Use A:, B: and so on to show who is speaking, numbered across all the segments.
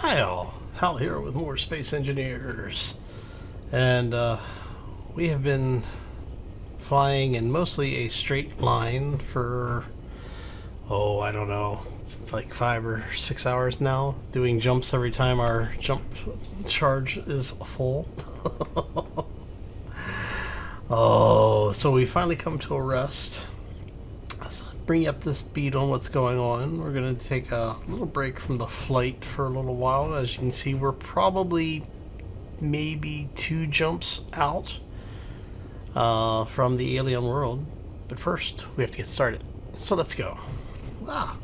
A: Hi all, Hal here with more Space Engineers. And we have been flying in mostly a straight line for, I don't know, like 5 or 6 hours now, doing jumps every time our jump charge is full. So we finally come to a rest. Bring you up to speed on what's going on. We're going to take a little break from the flight for a little while. As you can see, we're probably maybe 2 jumps out from the alien world. But first, we have to get started. So let's go. Ah.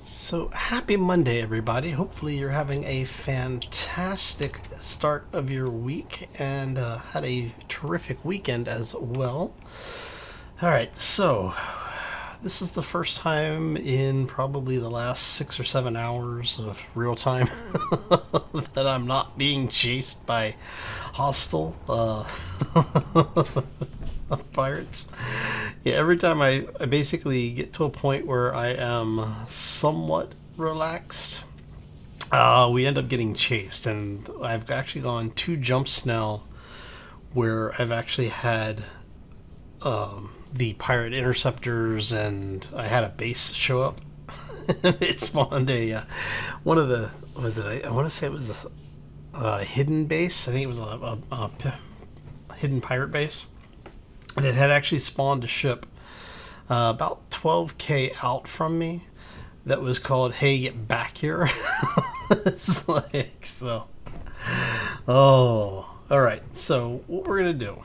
A: So happy Monday, everybody. Hopefully you're having a fantastic start of your week and had a terrific weekend as well. All right, so this is the first time in probably the last 6 or 7 hours of real time that I'm not being chased by hostile pirates. Yeah, every time I basically get to a point where I am somewhat relaxed, we end up getting chased. And I've actually gone 2 jumps now where I've actually had the pirate interceptors, and I had a base show up. It spawned one of the, I want to say it was a hidden base. I think it was a hidden pirate base. And it had actually spawned a ship about 12k out from me that was called "Hey, get back here." It's like, so. Oh, all right. So what we're going to do,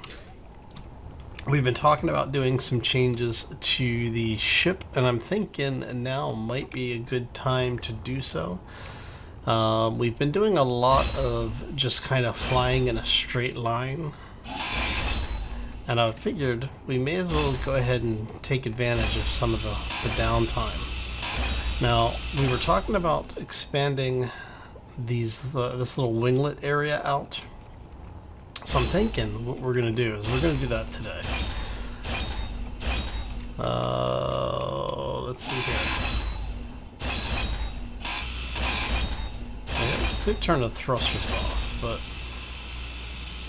A: we've been talking about doing some changes to the ship, and I'm thinking now might be a good time to do so. We've been doing a lot of just kind of flying in a straight line. And I figured we may as well go ahead and take advantage of some of the downtime. Now, we were talking about expanding this little winglet area out. So I'm thinking what we're going to do is we're going to do that today. Let's see here. I could turn the thrusters off, but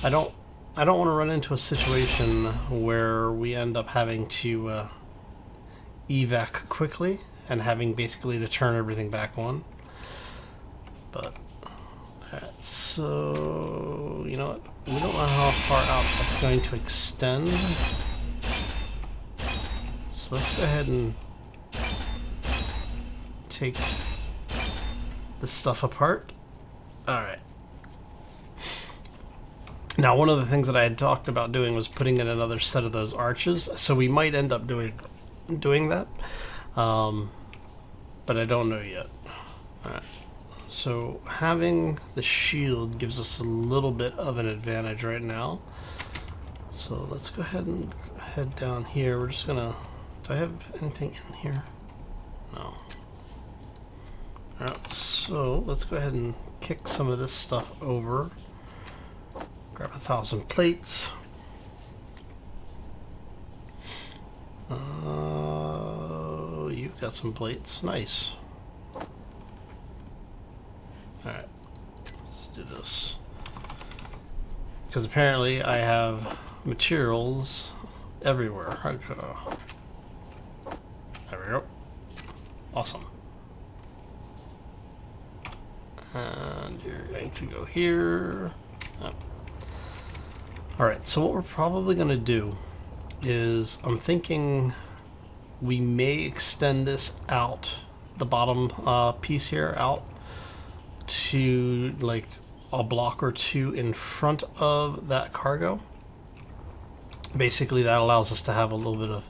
A: I don't want to run into a situation where we end up having to evac quickly and having basically to turn everything back on. But, alright, so, you know what? We don't know how far out that's going to extend. So let's go ahead and take this stuff apart. Alright. Now, one of the things that I had talked about doing was putting in another set of those arches, so we might end up doing that, but I don't know yet. Alright, so having the shield gives us a little bit of an advantage right now. So let's go ahead and head down here. We're just gonna... Do I have anything in here? No. Alright, so let's go ahead and kick some of this stuff over. Grab 1,000 plates. You've got some plates. Nice. Alright. Let's do this. Because apparently I have materials everywhere. Okay. There we go. Awesome. And you're going to go here. Oh. Alright, so what we're probably going to do is, I'm thinking we may extend this out, the bottom piece here, out to like a block or 2 in front of that cargo. Basically, that allows us to have a little bit of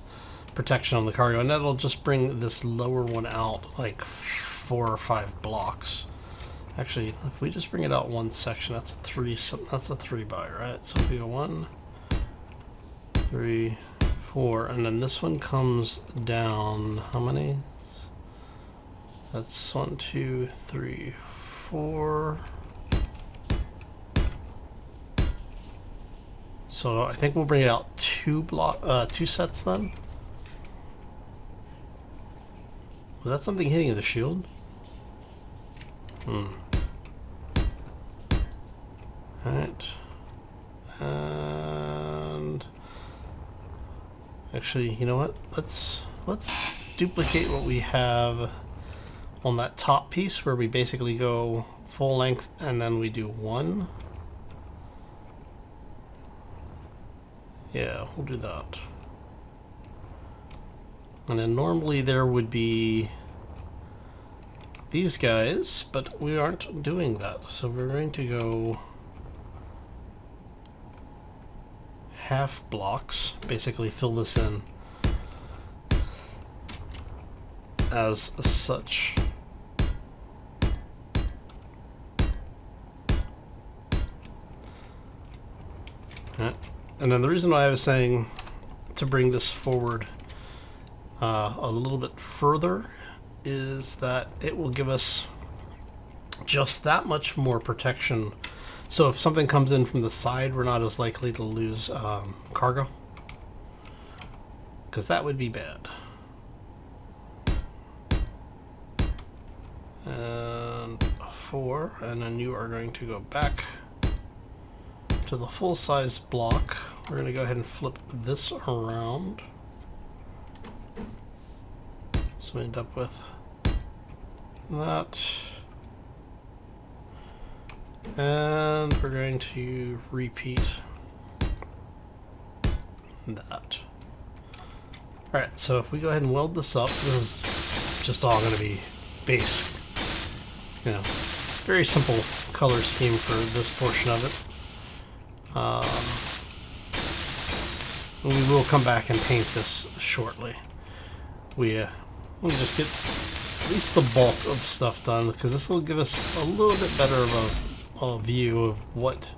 A: protection on the cargo, and that'll just bring this lower one out like 4 or 5 blocks. Actually, if we just bring it out one section, that's a 3. That's a 3 by, right? So if we go 1, 3, 4, and then this one comes down. How many? That's 1, 2, 3, 4. So I think we'll bring it out two sets then. Was that something hitting the shield? Alright. And actually, you know what? Let's duplicate what we have on that top piece where we basically go full length and then we do one. Yeah, we'll do that. And then normally there would be these guys, but we aren't doing that. So we're going to go half blocks, basically fill this in as such. Right. And then the reason why I was saying to bring this forward a little bit further is that it will give us just that much more protection. So if something comes in from the side, we're not as likely to lose cargo, because that would be bad. And 4, and then you are going to go back to the full size block. We're going to go ahead and flip this around. So we end up with that. And we're going to repeat that. Alright, so if we go ahead and weld this up, this is just all going to be base. You know, very simple color scheme for this portion of it. We will come back and paint this shortly. We'll just get at least the bulk of stuff done, because this will give us a little bit better of a view of what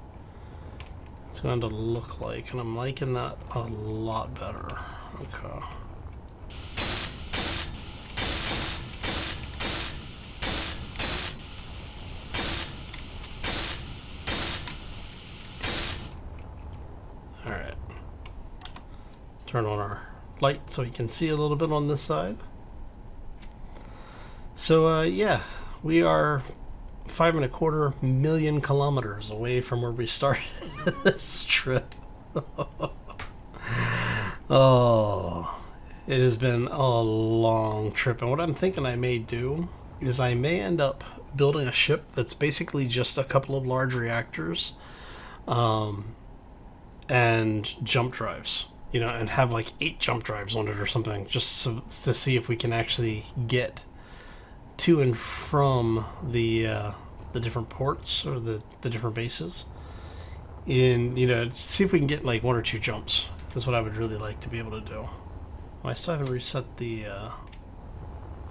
A: it's going to look like, and I'm liking that a lot better. Okay. Alright. Turn on our light so we can see a little bit on this side. So yeah, we are 5.25 million kilometers away from where we started this trip. Oh, it has been a long trip, and what I'm thinking I may do is I may end up building a ship that's basically just a couple of large reactors and jump drives, you know, and have like 8 jump drives on it or something, just to see if we can actually get to and from the different ports or the different bases, in, you know, see if we can get like 1 or 2 jumps. That's what I would really like to be able to do. Well, I still haven't reset the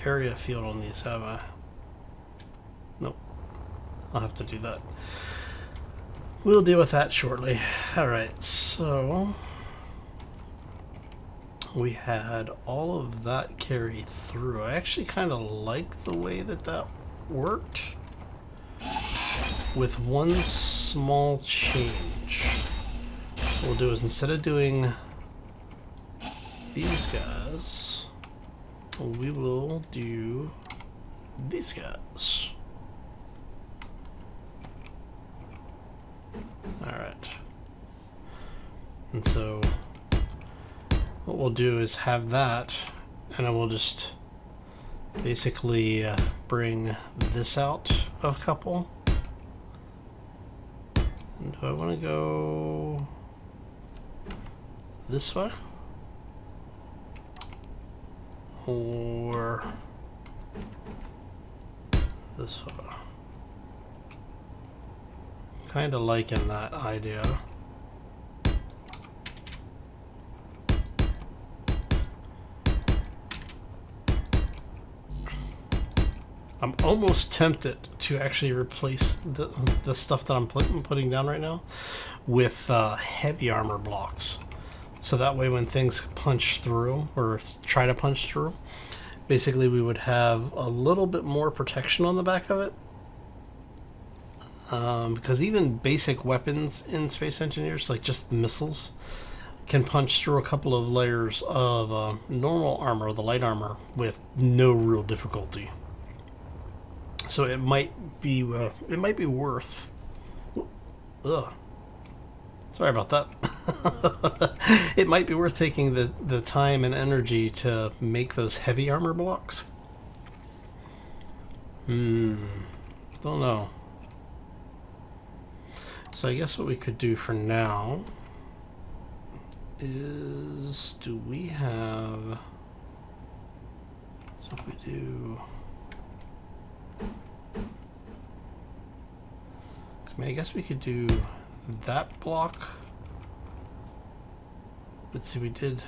A: area field on these, have I? Nope. I'll have to do that. We'll deal with that shortly. Alright, so we had all of that carry through. I actually kind of like the way that that worked, with one small change. What we'll do is, instead of doing these guys, we will do these guys. Alright. And so what we'll do is have that, and then we'll just basically bring this out of couple. And do I want to go this way? Or this way? Kind of liking that idea. I'm almost tempted to actually replace the stuff that I'm putting down right now with heavy armor blocks. So that way when things punch through, or try to punch through, basically we would have a little bit more protection on the back of it. because even basic weapons in Space Engineers, like just the missiles, can punch through a couple of layers of normal armor, the light armor, with no real difficulty. So it might be worth. Ugh. Sorry about that. It might be worth taking the time and energy to make those heavy armor blocks. Don't know. So I guess what we could do for now is, do we have, so if we do, I guess we could do that block. Let's see, we did,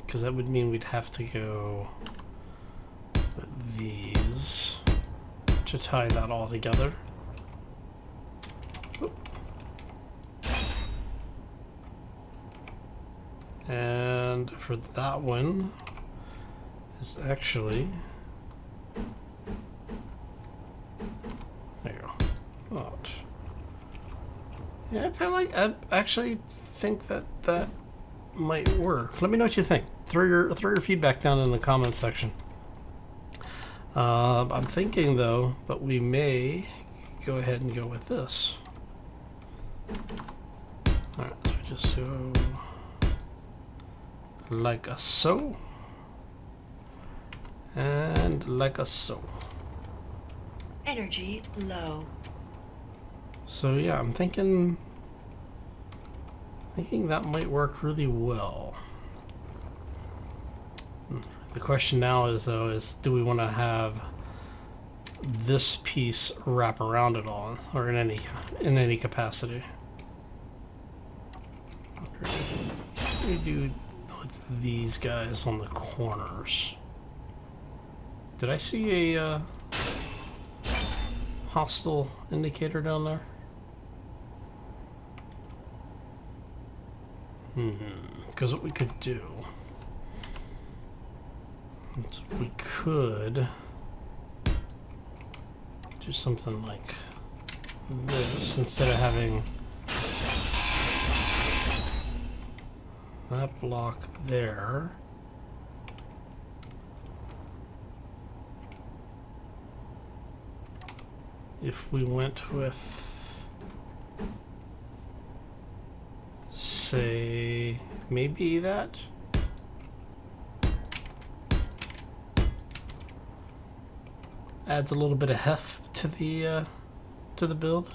A: because that would mean we'd have to go with these to tie that all together. And for that one is actually, there you go. Oh. Yeah, I actually think that might work. Let me know what you think. Throw your feedback down in the comments section. I'm thinking though that we may go ahead and go with this. Alright, so just go like a so, and like a so.
B: Energy low.
A: So yeah, I'm thinking that might work really well. The question now is do we want to have this piece wrap around it all, or in any capacity? We do with these guys on the corners. Did I see a hostile indicator down there? Because what we could do is we could do something like this instead of having that block there. If we went with, say, maybe that. Adds a little bit of heft to the build.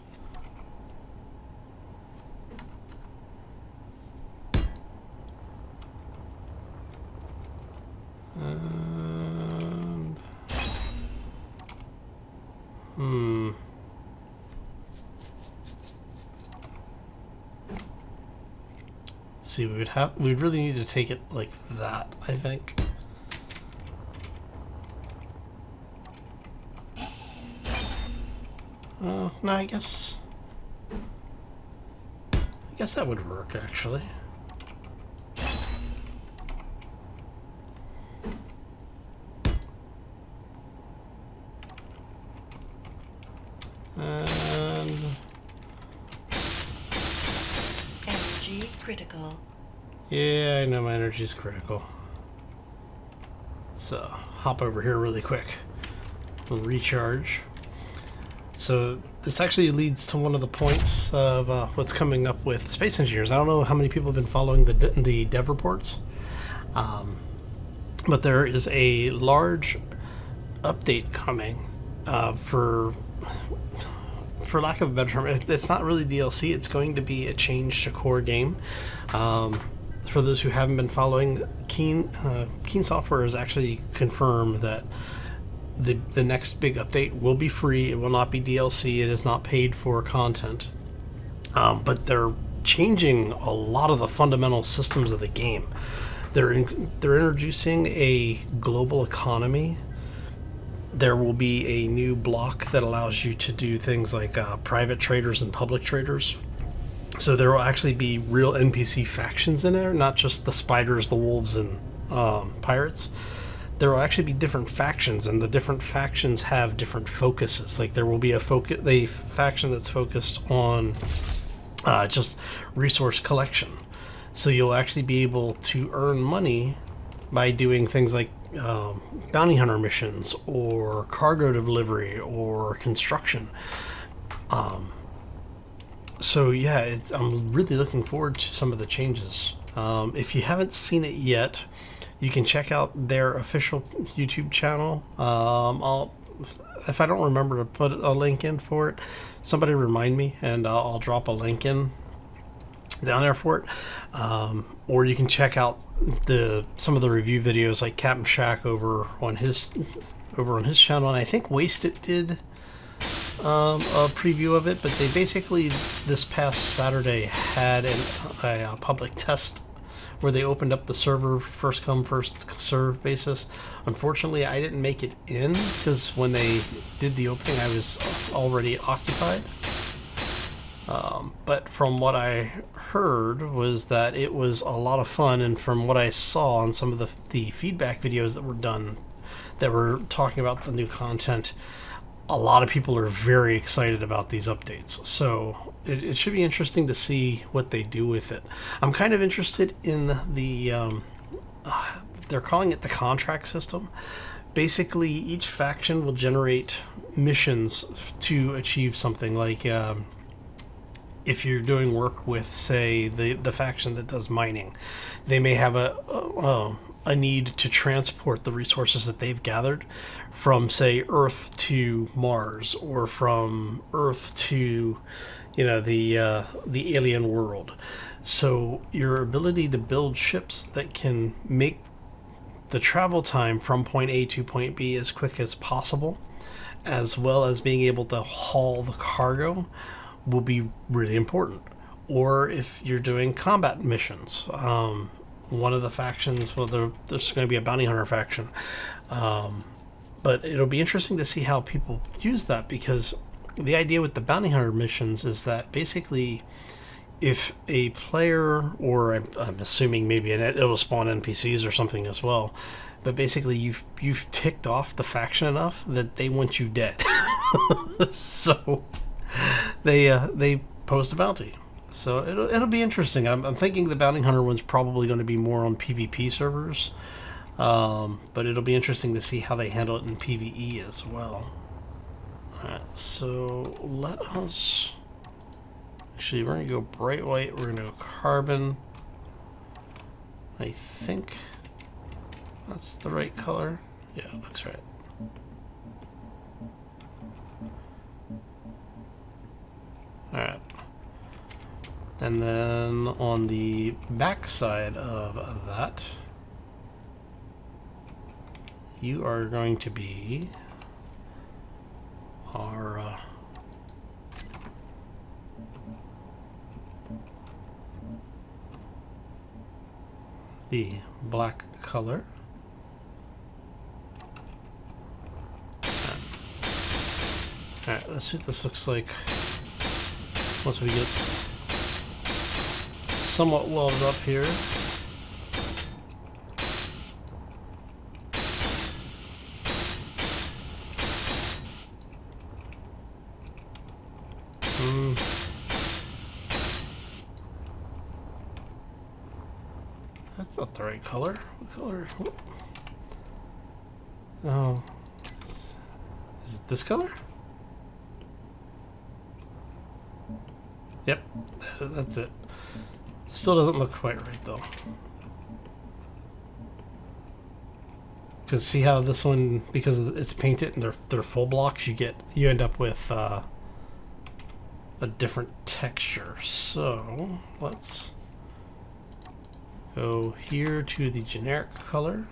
A: And see, we'd really need to take it like that, I think. No, I guess that would work, actually. And
B: energy critical.
A: Yeah, I know my energy is critical. So hop over here really quick and recharge. So this actually leads to one of the points of what's coming up with Space Engineers. I don't know how many people have been following the dev reports, but there is a large update coming for lack of a better term. It's not really DLC. It's going to be a change to core game. For those who haven't been following, Keen Software has actually confirmed that the next big update will be free. It will not be DLC. It is not paid for content. But they're changing a lot of the fundamental systems of the game. They're introducing a global economy. There will be a new block that allows you to do things like private traders and public traders. So there will actually be real NPC factions in there, not just the spiders, the wolves, and pirates. there will actually be different factions, and the different factions have different focuses. Like there will be a faction that's focused on just resource collection. So you'll actually be able to earn money by doing things like bounty hunter missions or cargo delivery or construction. So yeah, I'm really looking forward to some of the changes. If you haven't seen it yet, you can check out their official YouTube channel. If I don't remember to put a link in for it, somebody remind me, and I'll drop a link in down there for it. Or you can check out some of the review videos like Captain Shack over on his channel, and I think Wasted did a preview of it. But they basically this past Saturday had a public test where they opened up the server first come first serve basis. Unfortunately, I didn't make it in because when they did the opening, I was already occupied. But from what I heard was that it was a lot of fun, and from what I saw on some of the feedback videos that were done that were talking about the new content, a lot of people are very excited about these updates. So it should be interesting to see what they do with it. I'm kind of interested in they're calling it the contract system. Basically, each faction will generate missions to achieve something. Like if you're doing work with, say, the faction that does mining, they may have a need to transport the resources that they've gathered from, say, Earth to Mars, or from Earth to, the alien world. So your ability to build ships that can make the travel time from point A to point B as quick as possible, as well as being able to haul the cargo, will be really important. Or if you're doing combat missions, one of the factions, well, there's going to be a bounty hunter faction, but it'll be interesting to see how people use that, because the idea with the bounty hunter missions is that basically if a player, or I'm assuming maybe it'll spawn NPCs or something as well, but basically you've ticked off the faction enough that they want you dead. So they post a bounty. So it'll be interesting. I'm thinking the bounty hunter one's probably going to be more on PvP servers, but it'll be interesting to see how they handle it in PvE as well. Alright, so let us... Actually, we're going to go bright white, we're going to go carbon. I think that's the right color. Yeah, it looks right. Alright. And then on the back side of that, you are going to be our the black color. Alright, let's see what this looks like once we get somewhat welded up here. That's not the right color. What color? Oh. Is it this color? Yep, that's it. Still doesn't look quite right though. Because see how this one, because it's painted and they're full blocks, you end up with a different texture. So let's go here to the generic color.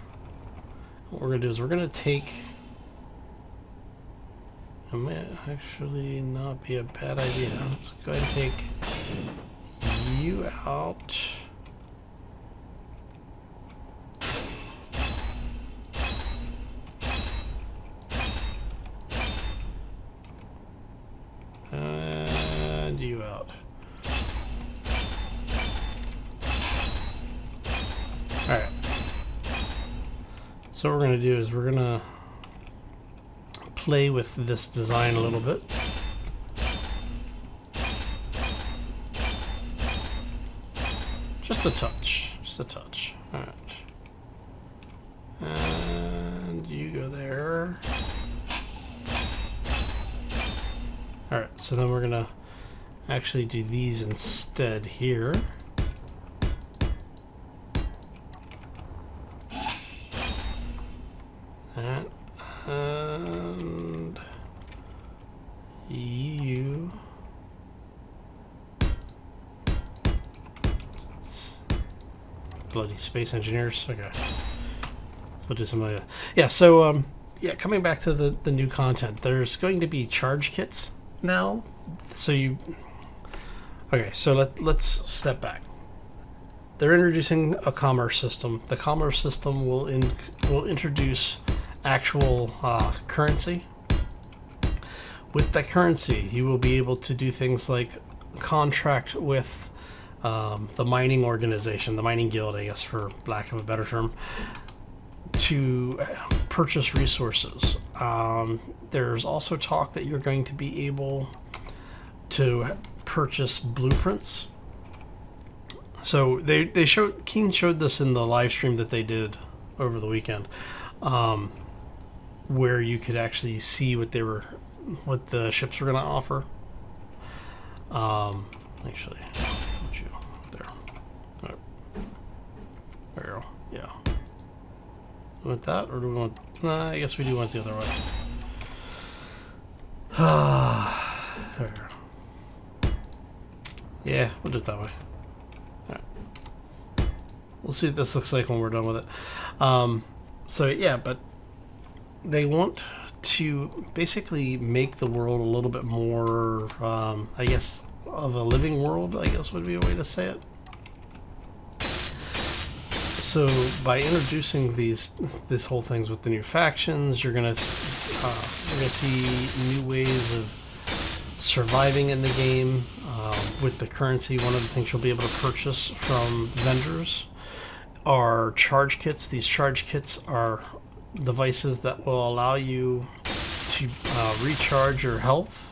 A: What we're gonna do is we're gonna take. It might actually not be a bad idea. Let's go ahead and take you out. And you out. Alright. So what we're going to do is we're going to play with this design a little bit. Just a touch. Just a touch. Alright. And you go there. Alright, so then we're going to actually do these instead here. That. And you. Bloody space engineers. Okay. We'll do some of that. Yeah, so yeah, coming back to the new content, there's going to be charge kits now. So you okay, so let's step back. They're introducing a commerce system. The commerce system will introduce actual currency. With that currency, you will be able to do things like contract with the mining organization, the mining guild, I guess, for lack of a better term, to purchase resources. There's also talk that you're going to be able to purchase blueprints. So Keen showed this in the live stream that they did over the weekend, where you could actually see what the ships were going to offer. Actually, there we go. Yeah. We want that, or do we want? Nah, I guess we do want the other way. There we go. Yeah, we'll do it that way. Alright. We'll see what this looks like when we're done with it. So yeah, but they want to basically make the world a little bit more, I guess, of a living world, I guess would be a way to say it. So by introducing this whole things with the new factions, you're gonna see new ways of surviving in the game. With the currency, one of the things you'll be able to purchase from vendors are charge kits. These charge kits are devices that will allow you to recharge your health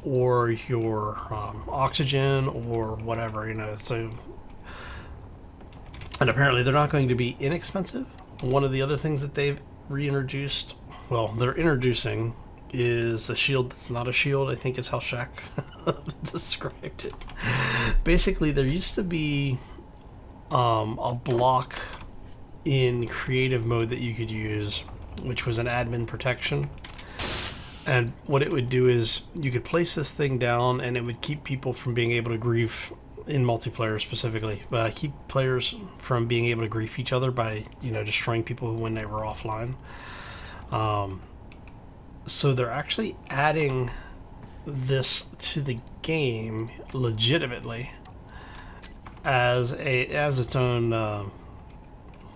A: or your oxygen or whatever, you know. So, and apparently they're not going to be inexpensive. One of the other things that they've reintroduced, well, they're introducing, is a shield that's not a shield. I think is how Shaq described it. Basically, there used to be a block in creative mode that you could use, which was an admin protection. And what it would do is you could place this thing down and it would keep people from being able to grief, in multiplayer specifically, keep players from being able to grief each other by, you know, destroying people when they were offline. So they're actually adding this to the game legitimately as its own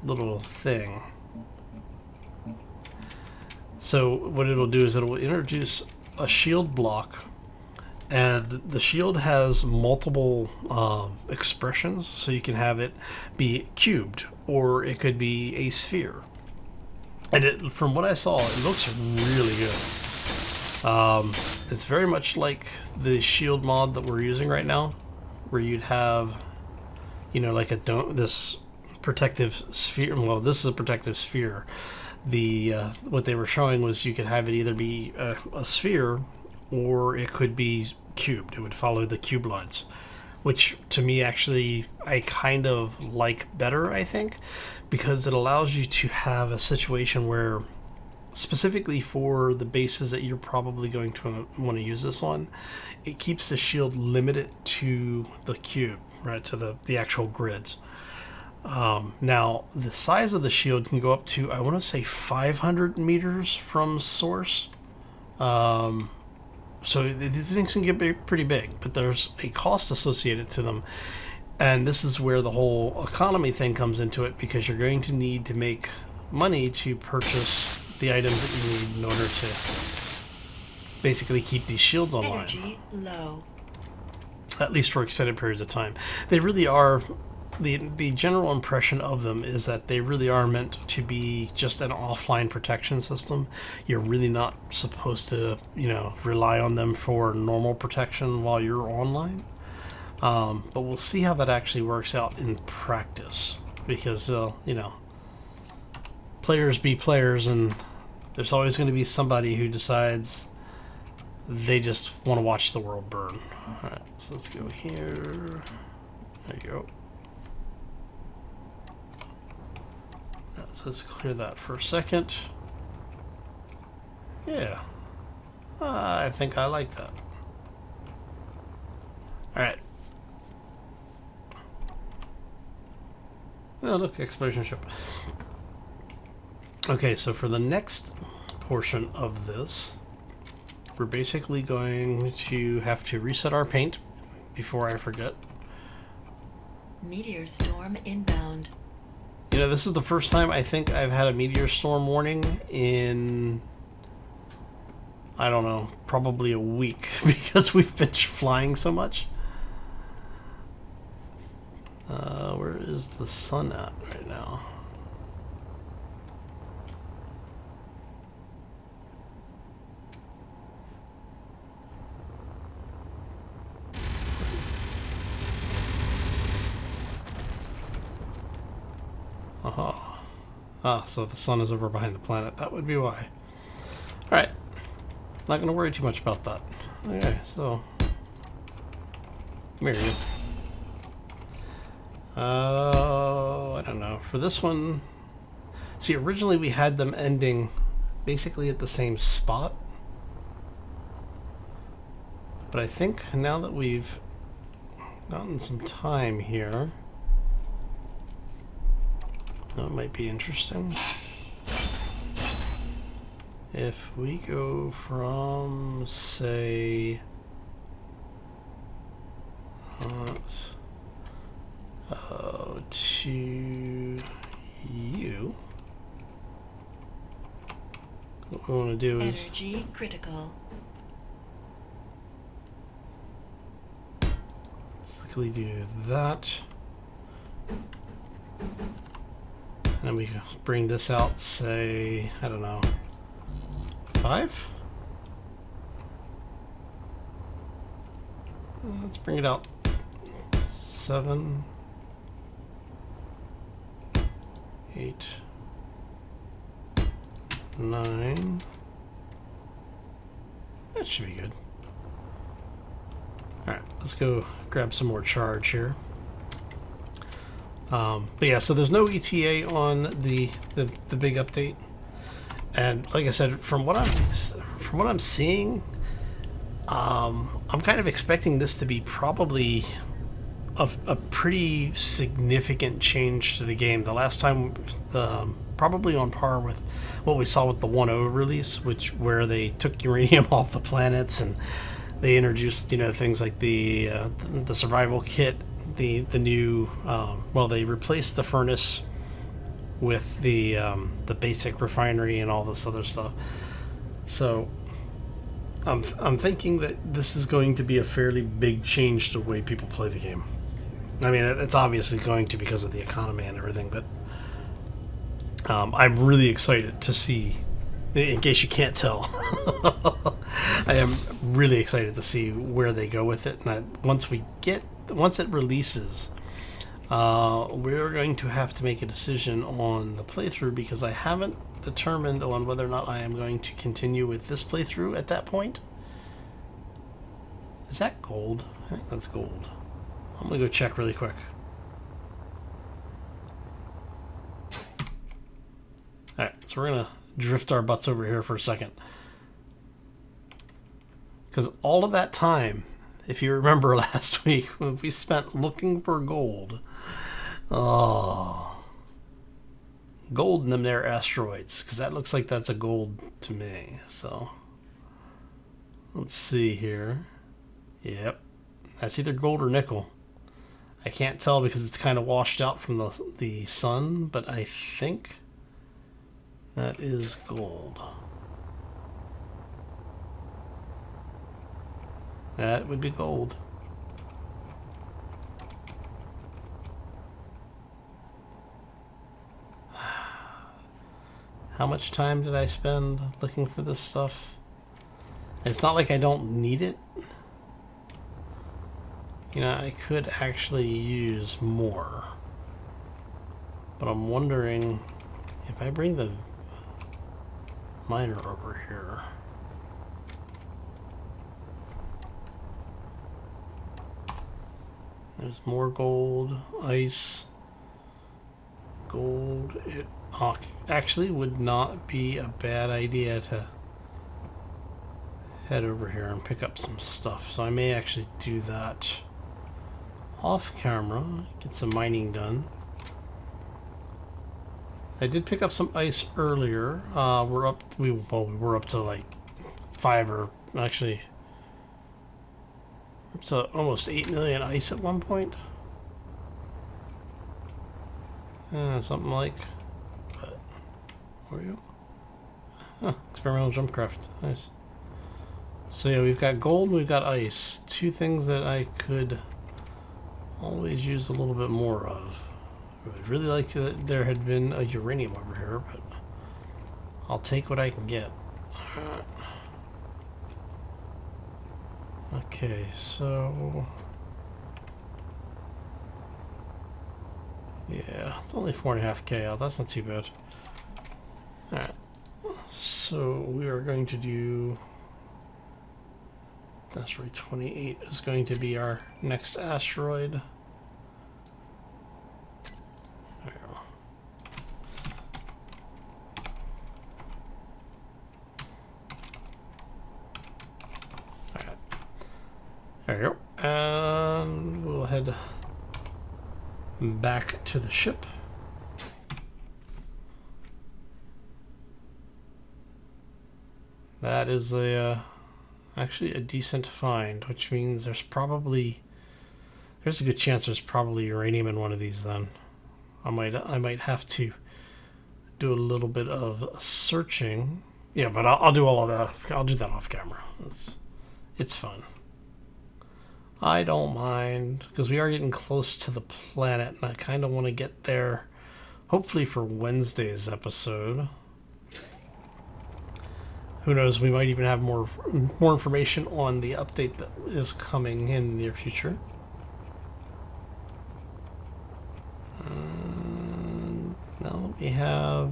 A: little thing. So what it'll do is it'll introduce a shield block, and the shield has multiple expressions, so you can have it be cubed or it could be a sphere. And from what I saw, it looks really good. It's very much like the shield mod that we're using right now, where you'd have, you know, like this protective sphere. Well, this is a protective sphere. What they were showing was you could have it either be a sphere or it could be cubed. It would follow the cube lines, which to me actually I kind of like better, I think, because it allows you to have a situation where, specifically for the bases that you're probably going to want to use this on, it keeps the shield limited to the cube, right, to the actual grids. Now, the size of the shield can go up to, I want to say, 500 meters from source. So these things can get pretty big, but there's a cost associated to them. And this is where the whole economy thing comes into it, because you're going to need to make money to purchase the items that you need in order to basically keep these shields online.
B: Energy low.
A: At least for extended periods of time. They really are the general impression of them is that they really are meant to be just an offline protection system. You're really not supposed to, rely on them for normal protection while you're online. But we'll see how that actually works out in practice, because players be players, and there's always going to be somebody who decides they just want to watch the world burn. Alright, so let's go here. There you go. Right, so let's clear that for a second. Yeah. I think I like that. Alright. Oh, look, exploration ship. Okay, so for the next portion of this, we're basically going to have to reset our paint before I forget.
B: Meteor storm inbound.
A: This is the first time I think I've had a meteor storm warning in, I don't know, probably a week, because we've been flying so much. Where is the sun at right now? Aha. Ah, so the sun is over behind the planet. That would be why. Alright. Not going to worry too much about that. Okay, so... Come here, you. I don't know. For this one... See, originally we had them ending basically at the same spot. But I think now that we've gotten some time here... That might be interesting. If we go from, say, to you, what we want to do is
B: Energy critical.
A: basically do that. And then we bring this out, say, I don't know, 5? Let's bring it out 7, 8, 9. That should be good. Alright, let's go grab some more charge here. But yeah, so there's no ETA on the big update, and like I said, from what I'm seeing, I'm kind of expecting this to be probably a pretty significant change to the game. The last time, probably on par with what we saw with the 1.0 release, where they took uranium off the planets and they introduced things like the survival kit. The new they replaced the furnace with the basic refinery and all this other stuff. So I'm thinking that this is going to be a fairly big change to the way people play the game. I mean, it's obviously going to because of the economy and everything, but I'm really excited to see. In case you can't tell, I am really excited to see where they go with it. And once it releases, we're going to have to make a decision on the playthrough, because I haven't determined on whether or not I am going to continue with this playthrough at that point. Is that gold? I think that's gold. I'm going to go check really quick. Alright, so we're going to drift our butts over here for a second. Because all of that time, if you remember last week, when we spent looking for gold. Oh. Gold in them there asteroids. Because that looks like that's a gold to me. So, let's see here. Yep. That's either gold or nickel. I can't tell because it's kind of washed out from the sun, but I think that is gold. That would be gold. How much time did I spend looking for this stuff? It's not like I don't need it. You know, I could actually use more. But I'm wondering if I bring the miner over here. There's more gold, ice, gold. It actually would not be a bad idea to head over here and pick up some stuff. So I may actually do that off camera, get some mining done. I did pick up some ice earlier. We were up to like 5 or actually up to almost 8 million ice at one point. Something like. But where are you? Huh, experimental jumpcraft. Nice. So yeah, we've got gold and we've got ice. Two things that I could always use a little bit more of. I would really like that there had been a uranium over here, but I'll take what I can get. Okay, so yeah, it's only 4.5K out. That's not too bad. Alright, so we are going to do asteroid 28 is going to be our next asteroid. There we go. Alright. There we go. And we'll head back to the ship. That is actually a decent find, which means there's a good chance there's probably uranium in one of these. Then I might have to do a little bit of searching. Yeah, but I'll do all of that. I'll do that off camera. It's fun. I don't mind, because we are getting close to the planet, and I kind of want to get there, hopefully for Wednesday's episode. Who knows, we might even have more information on the update that is coming in the near future. Now that we have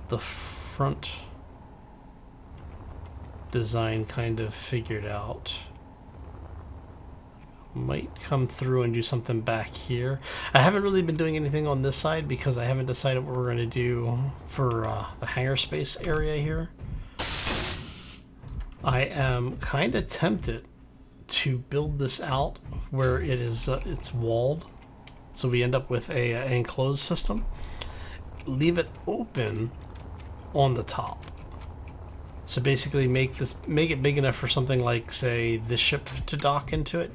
A: the front design kind of figured out, might come through and do something back here. I haven't really been doing anything on this side because I haven't decided what we're going to do for the hangar space area here. I am kind of tempted to build this out where it is it's walled, so we end up with a enclosed system. Leave it open on the top. So basically make it big enough for something like, say, this ship to dock into it.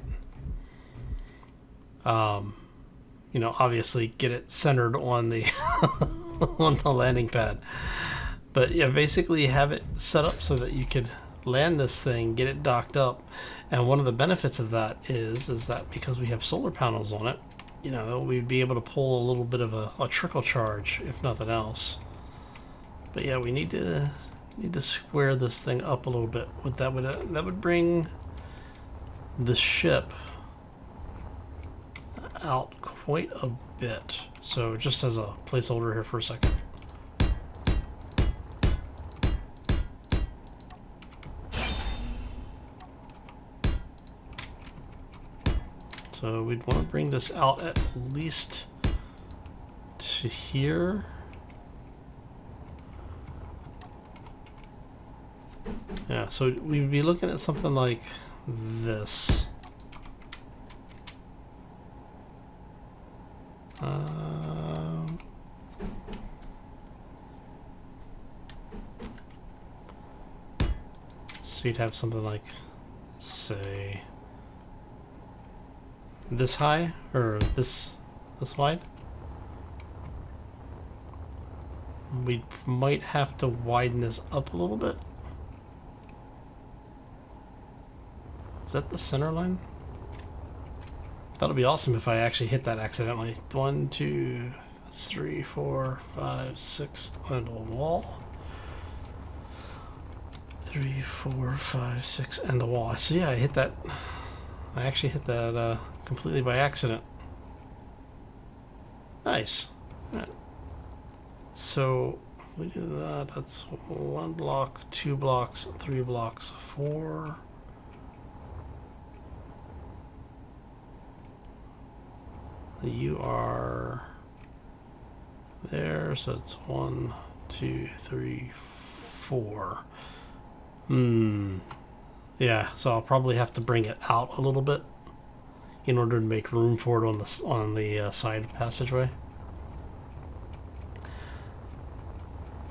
A: You know, obviously get it centered on the on the landing pad. But yeah, basically have it set up so that you could land this thing, get it docked up. And one of the benefits of that is that because we have solar panels on it, you know, we'd be able to pull a little bit of a trickle charge, if nothing else. But yeah, we need to square this thing up a little bit. That would bring the ship out quite a bit. So just as a placeholder here for a second. So we'd want to bring this out at least to here. Yeah, so we'd be looking at something like this. So you'd have something like, say, this high or this wide. We might have to widen this up a little bit. Is that the center line? That'll be awesome if I actually hit that accidentally. 1, 2, That's 3, 4, 5, 6 and a wall. 3, 4, 5, 6 and a wall. So yeah, I hit that. I actually hit that completely by accident. Nice. All right. So we do that. That's 1 block, 2 blocks, 3 blocks, 4. You are there, so it's 1, 2, 3, 4. Yeah, so I'll probably have to bring it out a little bit in order to make room for it on the side passageway.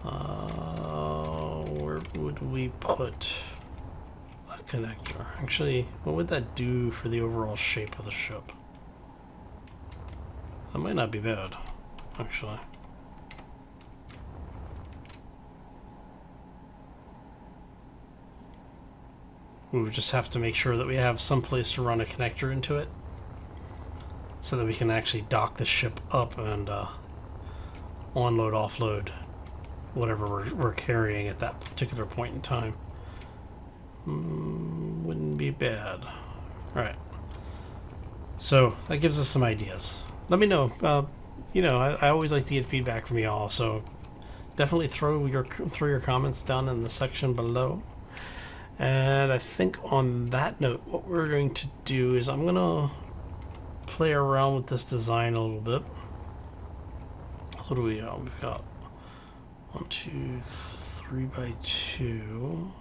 A: Where would we put a connector? Actually, what would that do for the overall shape of the ship? That might not be bad, actually. We would just have to make sure that we have some place to run a connector into it so that we can actually dock the ship up and onload, offload whatever we're carrying at that particular point in time. Wouldn't be bad. Alright. So that gives us some ideas. Let me know. I always like to get feedback from y'all, so definitely throw your comments down in the section below. And I think on that note, what we're going to do is I'm going to play around with this design a little bit. So what do we got? We've got 1, 2, 3 by 2.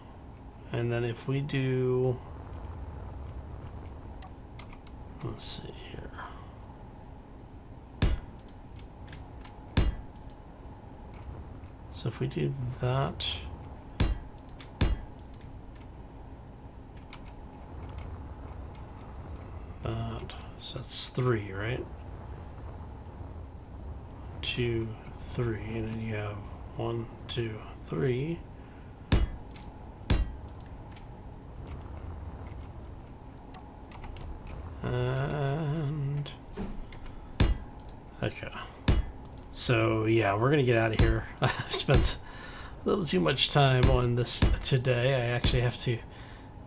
A: And then if we do, let's see here. So if we do that, so that's 3, right? 2, 3, and then you have 1, 2, 3. And okay. So yeah, we're gonna get out of here. I've spent a little too much time on this today. I actually have to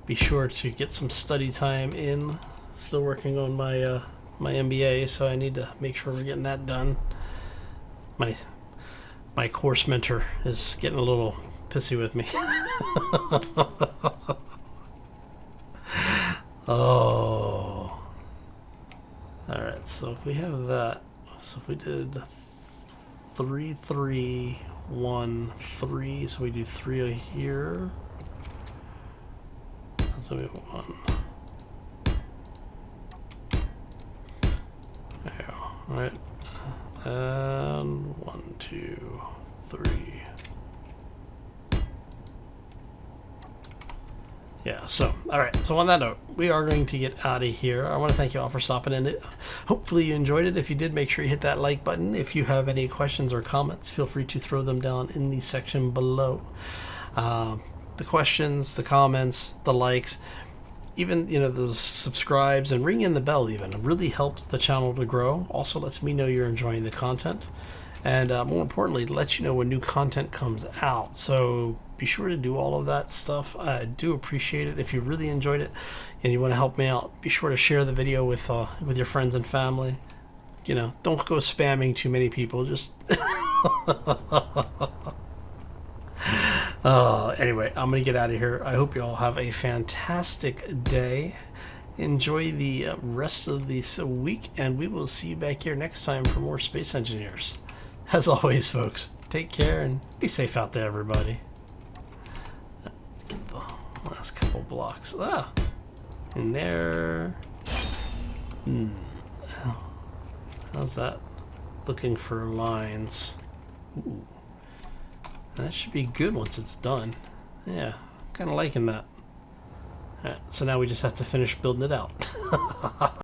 A: be sure to get some study time in. Still working on my my MBA, so I need to make sure we're getting that done. My course mentor is getting a little pissy with me. Oh. Alright, so if we have that, so if we did 3, 3, 1, 3, so we do 3 here. So we have 1. There we go. Alright. And 1, 2, 3. Yeah, so, alright, so on that note, we are going to get out of here. I want to thank you all for stopping in. Hopefully you enjoyed it. If you did, make sure you hit that like button. If you have any questions or comments, feel free to throw them down in the section below. The questions, the comments, the likes, even, the subscribes and ring in the bell even. It really helps the channel to grow. Also lets me know you're enjoying the content. And more importantly, lets you know when new content comes out. So be sure to do all of that stuff. I do appreciate it. If you really enjoyed it and you want to help me out, be sure to share the video with your friends and family. Don't go spamming too many people. Just anyway, I'm gonna get out of here. I hope you all have a fantastic day. Enjoy the rest of this week, and we will see you back here next time for more Space Engineers. As always, folks, take care and be safe out there, everybody. Let's get the last couple blocks. In there. How's that looking for lines? Ooh. That should be good once it's done. Yeah, kind of liking that. Alright, so now we just have to finish building it out.